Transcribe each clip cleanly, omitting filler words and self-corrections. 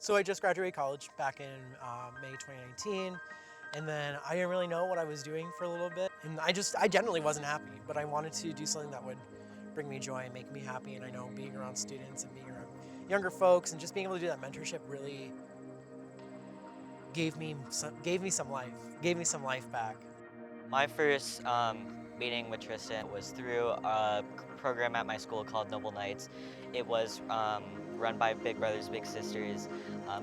So I just graduated college back in May 2019, and then I didn't really know what I was doing for a little bit. And I generally wasn't happy, but I wanted to do something that would bring me joy and make me happy. And I know being around students and being around younger folks and just being able to do that mentorship really gave me some life back. My first meeting with Tristan was through a program at my school called Noble Knights. It was run by Big Brothers Big Sisters,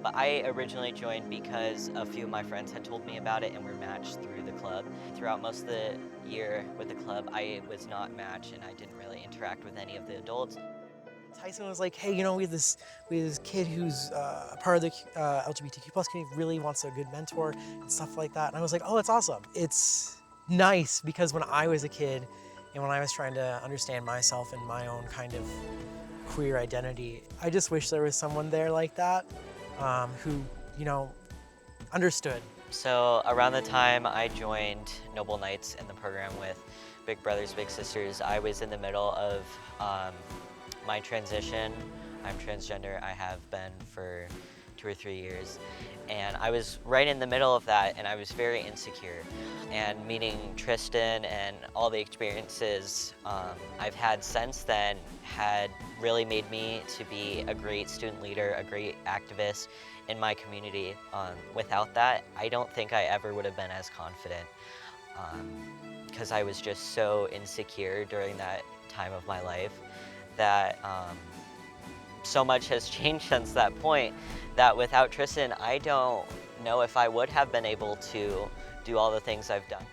but I originally joined because a few of my friends had told me about it and were matched through the club. Throughout most of the year with the club, I was not matched and I didn't really interact with any of the adults. Tyson was like, hey, we have this kid who's a part of the LGBTQ plus community, really wants a good mentor and stuff like that. And I was like, oh, that's awesome. It's nice because when I was a kid and when I was trying to understand myself and my own kind of queer identity, I just wish there was someone there like that who, understood. So around the time I joined Noble Knights in the program with Big Brothers Big Sisters, I was in the middle of my transition. I'm transgender. I have been for 2 or 3 years. And I was right in the middle of that, and I was very insecure. And meeting Tristan and all the experiences I've had since then had really made me to be a great student leader, a great activist in my community. Without that, I don't think I ever would have been as confident because I was just so insecure during that time of my life that so much has changed since that point that without Tristan, I don't know if I would have been able to do all the things I've done.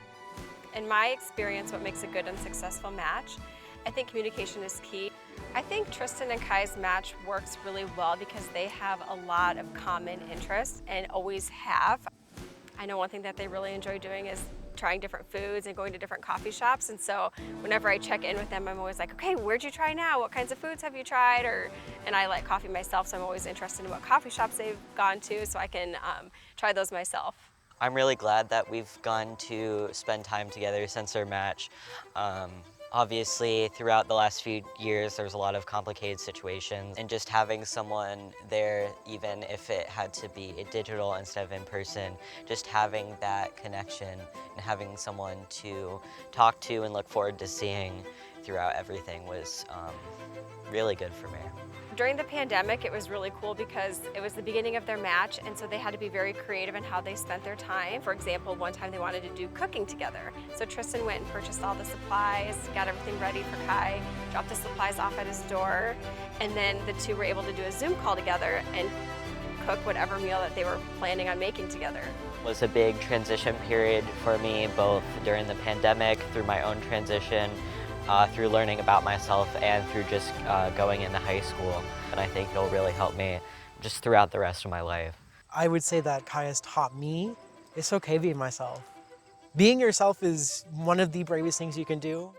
In my experience, what makes a good and successful match, I think communication is key. I think Tristan and Kai's match works really well because they have a lot of common interests and always have. I know one thing that they really enjoy doing is trying different foods and going to different coffee shops, and so whenever I check in with them, I'm always like, okay, where'd you try now? What kinds of foods have you tried? And I like coffee myself, so I'm always interested in what coffee shops they've gone to so I can try those myself. I'm really glad that we've gone to spend time together since our match. Obviously, throughout the last few years, there's a lot of complicated situations, and just having someone there, even if it had to be digital instead of in person, just having that connection and having someone to talk to and look forward to seeing throughout everything was really good for me. During the pandemic, it was really cool because it was the beginning of their match, and so they had to be very creative in how they spent their time. For example, one time they wanted to do cooking together. So Tristan went and purchased all the supplies, got everything ready for Kai, dropped the supplies off at his door, and then the two were able to do a Zoom call together and cook whatever meal that they were planning on making together. It was a big transition period for me, both during the pandemic, through my own transition, through learning about myself and through just going into high school. And I think it'll really help me just throughout the rest of my life. I would say that Kai has taught me it's okay being myself. Being yourself is one of the bravest things you can do.